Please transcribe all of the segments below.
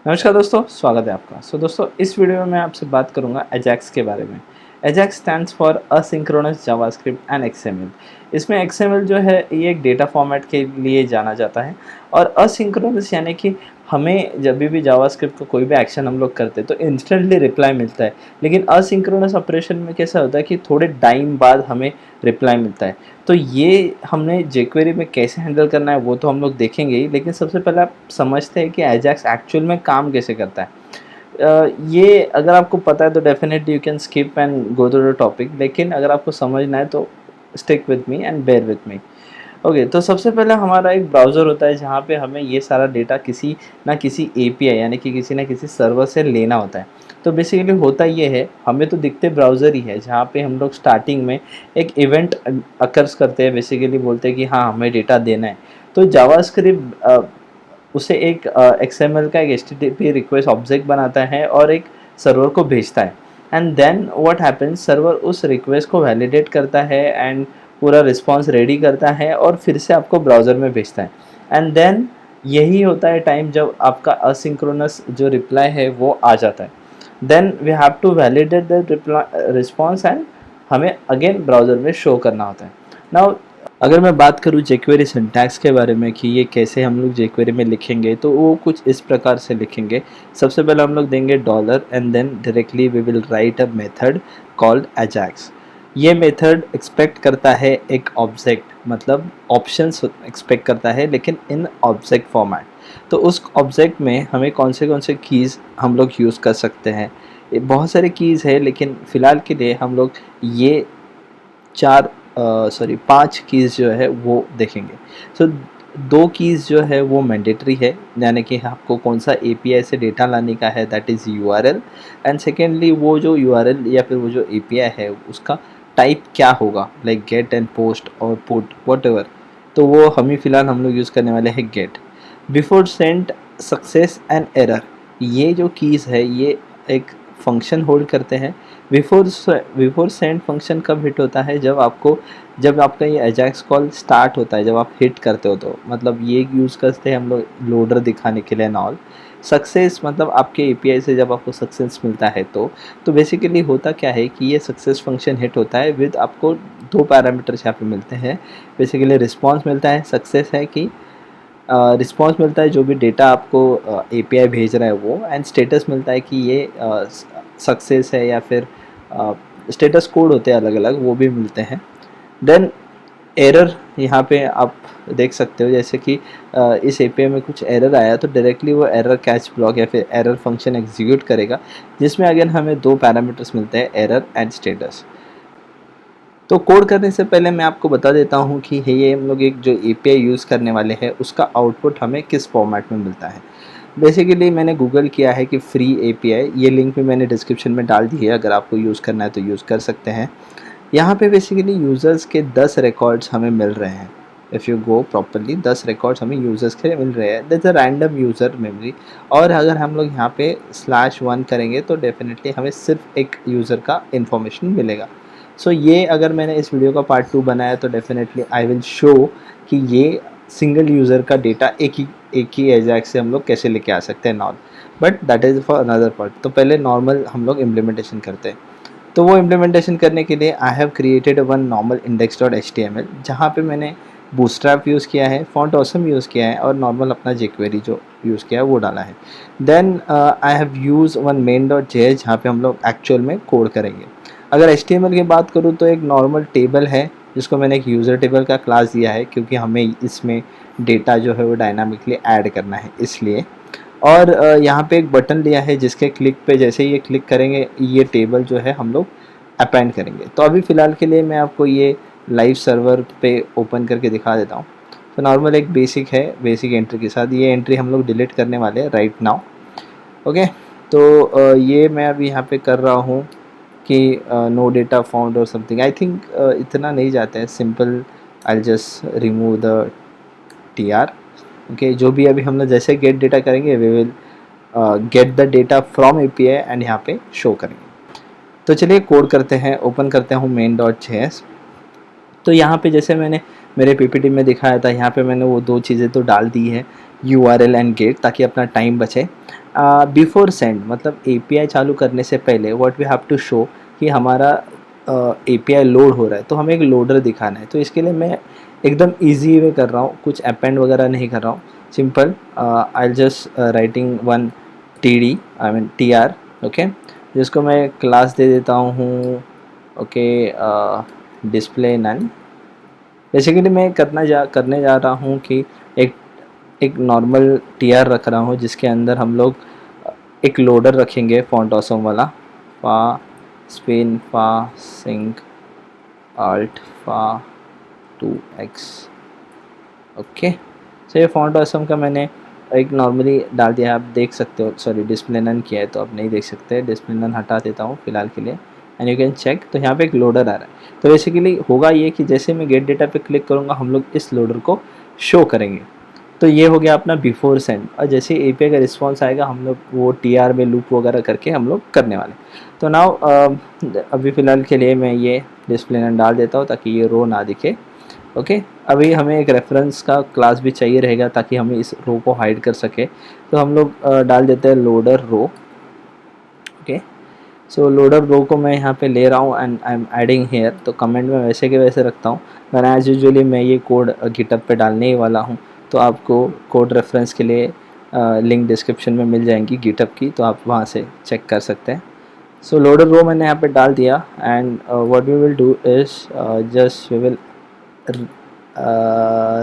नमस्कार दोस्तों, स्वागत है आपका। दोस्तों, इस वीडियो में मैं आपसे बात करूंगा एजाक्स के बारे में। AJAX stands for asynchronous JavaScript and XML. इसमें एक्सएमएल जो है ये एक डेटा फॉर्मेट के लिए जाना जाता है और असिंक्रोनस यानी कि हमें जब भी जावास्क्रिप्ट का कोई भी एक्शन हम लोग करते हैं तो इंस्टेंटली रिप्लाई मिलता है। लेकिन असिंक्रोनस ऑपरेशन में कैसा होता है कि थोड़े टाइम बाद हमें रिप्लाई मिलता है। तो ये हमने जेक्वेरी में कैसे हैंडल करना है वो तो हम लोग देखेंगे ही, लेकिन सबसे पहले आप समझते हैं कि एजाक्स एक्चुअल में काम कैसे करता है। ये अगर आपको पता है तो definitely you can skip and go to the topic, लेकिन अगर आपको समझना है तो stick with me and bear with me. Okay, तो सबसे पहले हमारा एक ब्राउज़र होता है जहाँ पे हमें ये सारा डेटा किसी ना किसी एपीआई यानी कि किसी ना किसी सर्वर से लेना होता है। तो बेसिकली होता ये है, हमें तो दिखते ब्राउज़र ही है जहाँ पे हम लोग स्टार्टिंग में एक इवेंट अकर्स करते हैं, बेसिकली बोलते हैं कि हाँ हमें डेटा देना है। तो जावास्क्रिप्ट उसे एक एक्सएमएल का एक एचटीटीपी रिक्वेस्ट ऑब्जेक्ट बनाता है और एक सर्वर को भेजता है। And then what happens, server उस रिक्वेस्ट को वैलिडेट करता है एंड पूरा रिस्पॉन्स रेडी करता है और फिर से आपको ब्राउज़र में भेजता है। एंड देन यही होता है टाइम जब आपका असिंक्रोनस जो रिप्लाई है वो आ जाता है। Then we have to validate the response and हमें अगेन ब्राउज़र में शो करना होता है। नाउ अगर मैं बात करूँ jQuery सिंटैक्स के बारे में कि ये कैसे हम लोग jQuery में लिखेंगे, तो वो कुछ इस प्रकार से लिखेंगे। सबसे पहले हम लोग देंगे dollar and then directly we will write a method called Ajax. ये मेथड एक्सपेक्ट करता है एक ऑब्जेक्ट, मतलब ऑप्शंस एक्सपेक्ट करता है लेकिन इन ऑब्जेक्ट फॉर्मेट। तो उस ऑब्जेक्ट में हमें कौन से कीज़ हम लोग यूज़ कर सकते हैं। ये बहुत सारे कीज़ है, लेकिन फ़िलहाल के लिए हम लोग ये 5 कीज़ जो है वो देखेंगे। सो 2 कीज़ जो है वो मैंडेटरी है, यानी कि आपको कौन सा एपीआई से डेटा लाने का है, that is URL. And secondly वो जो यूआरएल या फिर वो जो एपीआई है उसका टाइप क्या होगा, लाइक गेट एंड पोस्ट और पुट व्हाटएवर। तो वो हम लोग यूज़ करने वाले हैं get. Before send, success and error, ये जो कीज़ है ये एक फंक्शन होल्ड करते हैं। बिफोर सेंड फंक्शन कब हिट होता है, जब आपका ये अजैक्स कॉल स्टार्ट होता है, जब आप हिट करते हो तो मतलब ये यूज़ करते हैं हम लोग लोडर दिखाने के लिए एंड ऑल। सक्सेस मतलब आपके एपीआई से जब आपको सक्सेस मिलता है तो बेसिकली होता क्या है कि ये सक्सेस फंक्शन हिट होता है विद आपको 2 पैरामीटर्स यहाँ पे मिलते हैं। बेसिकली रिस्पॉन्स मिलता है, सक्सेस है कि रिस्पॉन्स मिलता है जो भी डेटा आपको एपीआई भेज रहा है वो, एंड स्टेटस मिलता है कि ये सक्सेस है या फिर स्टेटस कोड होते हैं अलग अलग, वो भी मिलते हैं। देन एरर, यहाँ पे आप देख सकते हो जैसे कि इस एपीआई में कुछ एरर आया तो डायरेक्टली वो एरर कैच ब्लॉक या फिर एरर फंक्शन एग्जीक्यूट करेगा, जिसमें अगेन हमें 2 पैरामीटर्स मिलते हैं, एरर एंड स्टेटस। तो कोड करने से पहले मैं आपको बता देता हूँ कि ये हम लोग एक जो एपीआई यूज़ करने वाले हैं उसका आउटपुट हमें किस फॉर्मेट में मिलता है। बेसिकली मैंने गूगल किया है कि फ्री एपीआई, ये लिंक भी मैंने डिस्क्रिप्शन में डाल दी है, अगर आपको यूज़ करना है तो यूज़ कर सकते हैं। यहाँ पे बेसिकली यूज़र्स के 10 रिकॉर्ड्स हमें मिल रहे हैं। If you go properly 10 records हमें यूज़र्स के मिल रहे हैं, that's a random user memory. और अगर हम लोग यहाँ पे /1 करेंगे तो डेफिनेटली हमें सिर्फ एक यूज़र का इन्फॉर्मेशन मिलेगा। सो ये अगर मैंने इस वीडियो का पार्ट 2 बनाया तो डेफिनेटली आई विल शो कि ये सिंगल यूज़र का डेटा एक ही एजैक्स से हम लोग कैसे लेके आ सकते हैं knoll, but that is for another part. तो पहले नॉर्मल हम लोग इम्प्लीमेंटेशन करते हैं। तो वो इम्प्लीमेंटेशन करने के लिए I have created one normal index.html, जहाँ पे मैंने बूटस्ट्रैप यूज़ किया है, फॉन्ट ऑसम यूज़ किया है और नॉर्मल अपना jQuery जो यूज़ किया है वो डाला है। Then I have use one main.js जहाँ पे हम लोग एक्चुअल में कोड करेंगे। अगर HTML की बात करूँ तो एक नॉर्मल टेबल है जिसको मैंने एक यूज़र टेबल का क्लास दिया है, क्योंकि हमें इसमें डेटा जो है वो डायनामिकली ऐड करना है इसलिए। और यहाँ पे एक बटन लिया है जिसके क्लिक पे जैसे ही ये क्लिक करेंगे ये टेबल जो है हम लोग अपेंड करेंगे। तो अभी फ़िलहाल के लिए मैं आपको ये लाइव सर्वर पे ओपन करके दिखा देता हूँ। तो नॉर्मल एक बेसिक है, बेसिक एंट्री के साथ ये एंट्री हम लोग डिलीट करने वाले हैं राइट नाउ। ओके, तो ये मैं अभी यहाँ पे कर रहा हूँ कि नो डेटा फाउंड और समथिंग, आई थिंक इतना नहीं जाता है, simple I just remove the TR। Okay, जो भी अभी हम लोग जैसे गेट डेटा करेंगे we will get the data from API and यहाँ पे शो करेंगे। तो चलिए कोड करते हैं, ओपन करते हूँ main.js। तो यहाँ पे जैसे मैंने मेरे पीपीटी में दिखाया था, यहाँ पे मैंने वो 2 चीज़ें तो डाल दी है URL एंड गेट, ताकि अपना टाइम बचे। बिफोर सेंड मतलब API चालू करने से पहले what we have to show कि हमारा API लोड हो रहा है, तो हमें एक लोडर दिखाना है। तो इसके लिए मैं एकदम ईजी वे कर रहा हूँ, कुछ अपेंड वगैरह नहीं कर रहा हूँ। Simple I just writing one TD I mean TR, okay, जिसको मैं क्लास दे देता हूँ, ओके, डिस्प्ले नन। बेसिकली मैं करने जा रहा हूँ कि एक एक नॉर्मल TR रख रहा हूँ, जिसके अंदर हम लोग एक लोडर रखेंगे फॉन्ट ऑसम वाला, फा स्पिन फा सिंक आल्ट फा 2x, ओके। सो ये फॉन्ट ऑसम का मैंने एक नॉर्मली डाल दिया है, आप देख सकते हो। सॉरी, डिस्प्ले नन किया है तो आप नहीं देख सकते, डिस्प्ले नन हटा देता हूँ फिलहाल के लिए, एंड यू कैन चेक। तो यहाँ पे एक लोडर आ रहा है। तो बेसिकली होगा ये कि जैसे मैं गेट डेटा पे क्लिक करूँगा, हम लोग इस लोडर को शो करेंगे। तो ये हो गया अपना बिफोर सेंड, और जैसे API का रिस्पॉन्स आएगा, हम लोग वो TR में लूप वगैरह करके हम लोग करने वाले। तो नाउ अभी फ़िलहाल के लिए मैं ये डिस्प्ले नन डाल देता हूँ ताकि ये रो ना दिखे, ओके। अभी हमें एक रेफरेंस का क्लास भी चाहिए रहेगा ताकि हम इस रो को हाइड कर सके। तो हम लोग डाल देते हैं loader row, okay. So loader row को मैं यहाँ पे ले रहा हूँ and I am adding here. तो कमेंट में वैसे के वैसे रखता हूँ, पर एज यूजुअली मैं ये कोड गिटअप पे डालने ही वाला हूँ। तो आपको कोड रेफरेंस के लिए लिंक डिस्क्रिप्शन में मिल जाएंगी गिटअप की, तो आप वहाँ से चेक कर सकते हैं। सो लोडर रो मैंने यहाँ पे डाल दिया, and what we will do is just we will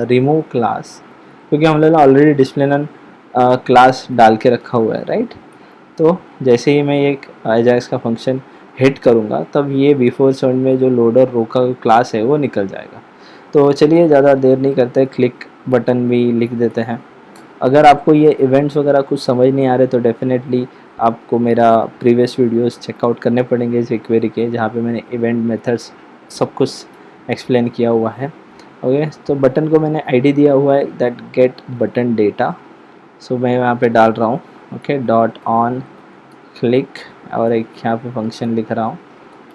remove class, क्योंकि हम लोग ने ऑलरेडी डिस्प्ले नन क्लास डाल के रखा हुआ है, राइट। तो जैसे ही मैं एक अजाक्स का फंक्शन हिट करूँगा, तब ये बिफोर सेंड में जो लोडर रो का क्लास है वो निकल जाएगा। तो चलिए ज़्यादा देर नहीं करते, क्लिक बटन भी लिख देते हैं। अगर आपको ये इवेंट्स वगैरह कुछ समझ नहीं आ रहे तो डेफिनेटली आपको मेरा प्रीवियस वीडियोस चेकआउट करने पड़ेंगे jQuery के, जहाँ पे मैंने इवेंट मेथड्स सब कुछ एक्सप्लेन किया हुआ है, ओके। तो बटन को मैंने ID दिया हुआ है दैट गेट बटन डेटा। सो मैं यहाँ पे डाल रहा हूँ, ओके, डॉट ऑन क्लिक, और एक यहाँ पे फंक्शन लिख रहा हूँ।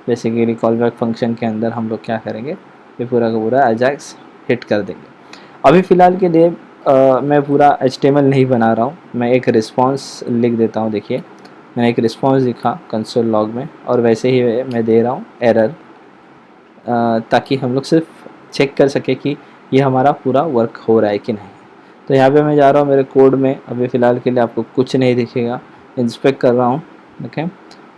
बेसिकली कॉल बैक फंक्शन के अंदर हम लोग क्या करेंगे, ये पूरा का पूरा अजाक्स हिट कर देंगे। अभी फ़िलहाल के लिए मैं पूरा HTML नहीं बना रहा हूँ, मैं एक रिस्पॉन्स लिख देता हूँ। देखिए, मैंने एक रिस्पॉन्स लिखा कंसोल लॉग में, और वैसे ही मैं दे रहा हूँ एरर, ताकि हम लोग सिर्फ चेक कर सके कि ये हमारा पूरा वर्क हो रहा है कि नहीं। तो यहाँ पे मैं जा रहा हूँ मेरे कोड में, अभी फ़िलहाल के लिए आपको कुछ नहीं दिखेगा, इंस्पेक्ट कर रहा हूँ, okay.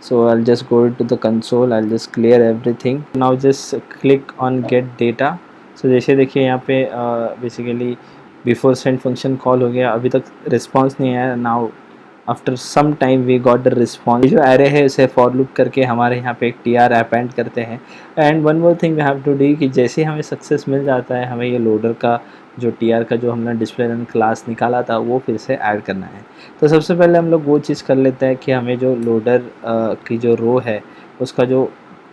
So I just go to the console, I just clear everything, now just click on get data. So जैसे देखिए यहाँ पे basically before send function call हो गया, अभी तक रिस्पॉन्स नहीं आया। Now after some time we got the response. जो एरे है उसे फॉर लूप करके हमारे यहाँ पे एक TR अपेंड करते हैं। And one more thing we have to do कि जैसे हमें सक्सेस मिल जाता है, हमें ये लोडर का जो TR का जो हमने डिस्प्ले रन क्लास निकाला था वो फिर से ऐड करना है। तो सबसे पहले हम लोग वो चीज़ कर लेते हैं कि हमें जो लोडर की जो रो है उसका जो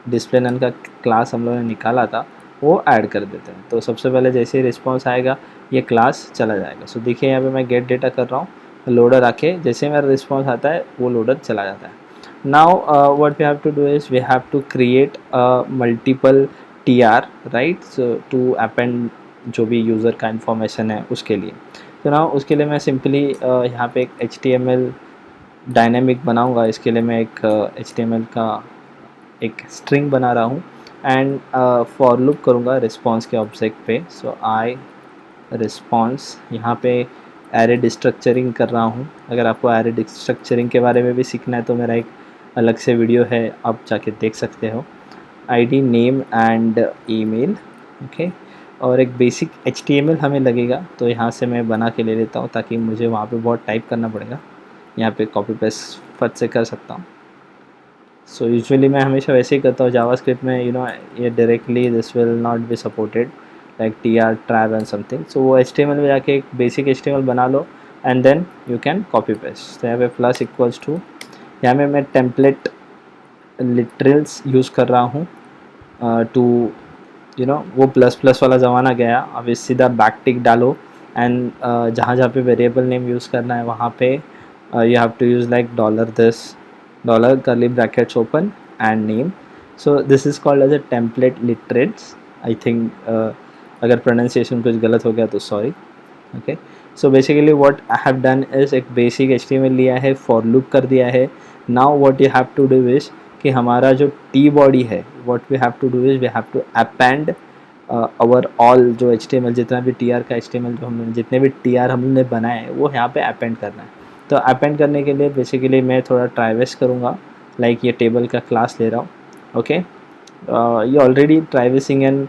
डिस्प्ले रन का क्लास हम लोगों ने निकाला था वो ऐड कर देते हैं। तो सबसे पहले जैसे ही रिस्पॉन्स आएगा ये क्लास चला जाएगा। सो देखिए यहाँ पे मैं गेट डेटा कर रहा हूँ, लोडर आके जैसे मेरा रिस्पॉन्स आता है वो लोडर चला जाता है। Now what we have to do is we have to create multiple TR, right, so to append जो भी यूज़र का इन्फॉर्मेशन है उसके लिए। तो ना उसके लिए मैं सिंपली यहाँ पे एक HTML डायनेमिक बनाऊँगा। इसके लिए मैं एक HTML का एक स्ट्रिंग बना रहा हूँ, एंड फॉर लूप करूँगा रिस्पॉन्स के ऑब्जेक्ट पे। सो आई रिस्पॉन्स, यहाँ पे एरे डिस्ट्रक्चरिंग कर रहा हूँ। अगर आपको एरे डिस्ट्रक्चरिंग के बारे में भी सीखना है तो मेरा एक अलग से वीडियो है, आप जाके देख सकते हो। ID name and email, okay. और एक बेसिक HTML हमें लगेगा, तो यहाँ से मैं बना के ले लेता हूँ ताकि मुझे वहाँ पे बहुत टाइप करना पड़ेगा, यहाँ पे कॉपी पेस्ट फट से कर सकता हूँ। सो यूजुअली मैं हमेशा वैसे ही करता हूँ जावास्क्रिप्ट में, ये directly this will not be supported like TR trap and something. So वो HTML में जाके एक बेसिक HTML बना लो and then you can copy paste. तो यहाँ पे प्लस इक्वल्स टू, यहाँ में मैं टेम्पलेट लिटरल्स यूज़ कर रहा हूँ टू वो प्लस प्लस वाला ज़माना गया। अब इस सीधा बैक टिक डालो, एंड जहाँ जहाँ पे वेरिएबल नेम यूज़ करना है वहाँ पे you have to use like $this dollar curly brackets open and name. So this is called as a template literals. I think अगर प्रोनाउंसिएशन कुछ गलत हो गया तो sorry, okay. So basically what I have done is एक basic HTML लिया है, for loop कर दिया है. Now what you have to do is कि हमारा जो टी बॉडी है, what we have to do is we have to append our all जो HTML जितना भी TR का HTML जो हमने जितने भी TR हमने बनाए हैं वो यहाँ पे अपेंड करना है. तो अपेंड करने के लिए बेसिकली मैं थोड़ा ट्राइवेस करूँगा, लाइक ये टेबल का क्लास ले रहा हूँ. ओके, ये already traversing and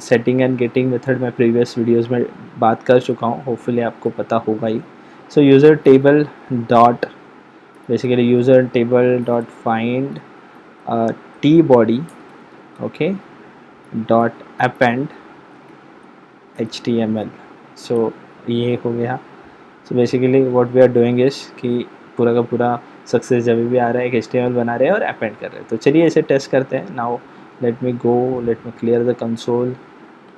setting and getting method मैं प्रीवियस वीडियोस में बात कर चुका हूँ, होपफुली आपको पता होगा ही. So user table dot basically user table dot find T body, okay, dot append HTML. So ये हो गया. So basically what we are doing is कि पूरा का पूरा सक्सेस जब भी आ रहा है एक HTML बना रहे हैं और अपेंड कर रहे हैं. तो चलिए इसे टेस्ट करते हैं. Now let me clear the console,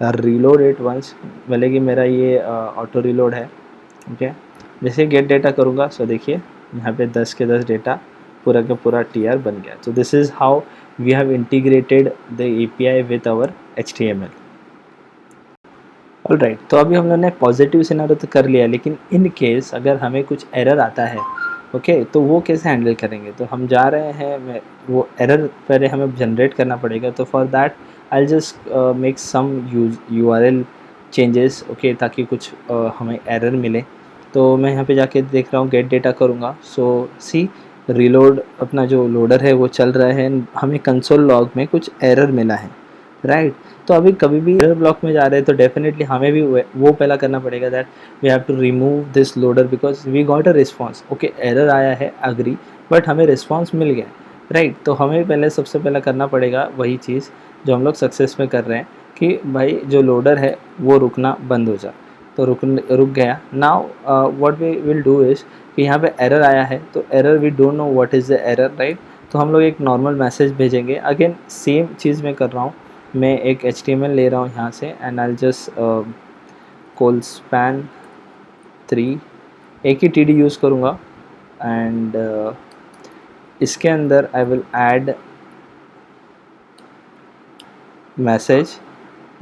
reload it once. भले कि मेरा ये ऑटो रीलोड है. ओके, जैसे गेट डेटा करूँगा सो देखिए यहाँ पे 10 के 10 डेटा पूरा का पूरा TR बन गया. So this is how we have integrated the API with our HTML. Alright, तो अभी हम लोगों ने पॉजिटिव सिनेरियो तो कर लिया, लेकिन इन केस अगर हमें कुछ एरर आता है, ओके, तो वो कैसे हैंडल करेंगे. तो हम जा रहे हैं, वो एरर पहले हमें जनरेट करना पड़ेगा. तो for that I just make some URL changes, okay, ताकि कुछ हमें एरर मिले. तो मैं यहाँ पे जाके देख रहा हूँ, गेट डेटा करूँगा. सो सी रीलोड अपना जो लोडर है वो चल रहा है, हमें कंसोल लॉग में कुछ एरर मिला है, राइट. तो अभी कभी भी एरर ब्लॉक में जा रहे हैं तो डेफिनेटली हमें भी वो पहला करना पड़ेगा, that we have to remove this loader because we got a response. Okay, error आया है, अग्री, बट हमें रिस्पॉन्स मिल गया, राइट. तो हमें पहले सबसे पहला करना पड़ेगा वही चीज़ जो हम लोग सक्सेस में कर रहे हैं कि भाई जो लोडर है वो रुकना बंद हो जाए. तो रुक गया. Now what we will do is कि यहाँ पे एरर आया है, तो error we don't know what is the error, right. तो हम लोग एक नॉर्मल मैसेज भेजेंगे. अगेन सेम चीज़ मैं कर रहा हूँ, मैं एक HTML ले रहा हूँ यहाँ से and I just colspan 3, एक ही TD यूज़ करूँगा एंड इसके अंदर I will add message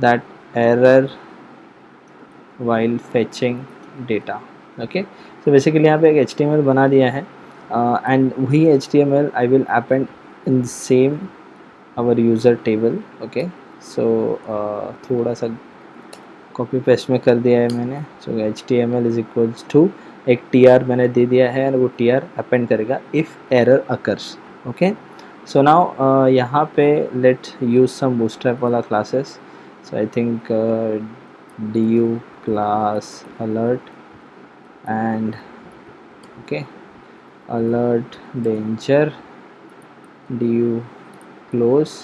that error while fetching data. Okay, तो बेसिकली यहाँ पे एक HTML बना दिया है एंड वही HTML I will append in same our user table. Okay, so थोड़ा सा कॉपी पेस्ट में कर दिया है मैंने. So HTML is equals to एक TR मैंने दे दिया है और वो TR अपेंड करेगा if error occurs. Okay, so now यहाँ पे लेट यूज सम बूटस्ट्रैप वाला classes. So I think du class alert and okay alert danger du close.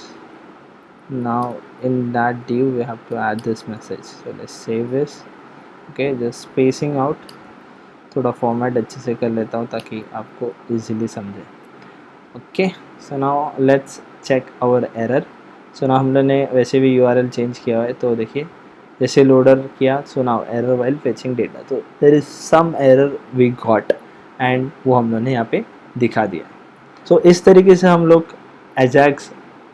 Now in that div we have to add this message. So let's save this. Okay, just spacing out, थोड़ा format अच्छे से कर लेता हूँ ताकि आपको easily समझे. Okay, so now let's check our error. So now हम लोग ने वैसे भी URL चेंज किया है, तो देखिए जैसे लोडर किया. So now error while fetching data, तो there is some error we got and वो हम लोग ने यहाँ पे दिखा दिया. सो इस तरीके से हम लोग एजाक्स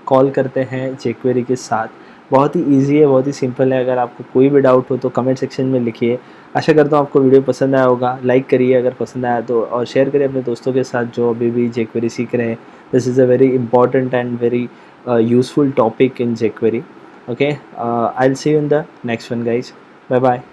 कॉल करते हैं jQuery के साथ. बहुत ही इजी है, बहुत ही सिंपल है. अगर आपको कोई भी डाउट हो तो कमेंट सेक्शन में लिखिए. आशा करता हूँ आपको वीडियो पसंद आया होगा. लाइक करिए अगर पसंद आया तो, और शेयर करिए अपने दोस्तों के साथ जो अभी भी jQuery सीख रहे हैं. This is a very important and very useful topic in jQuery. Okay, I'll see you in the next one, guys. Bye bye.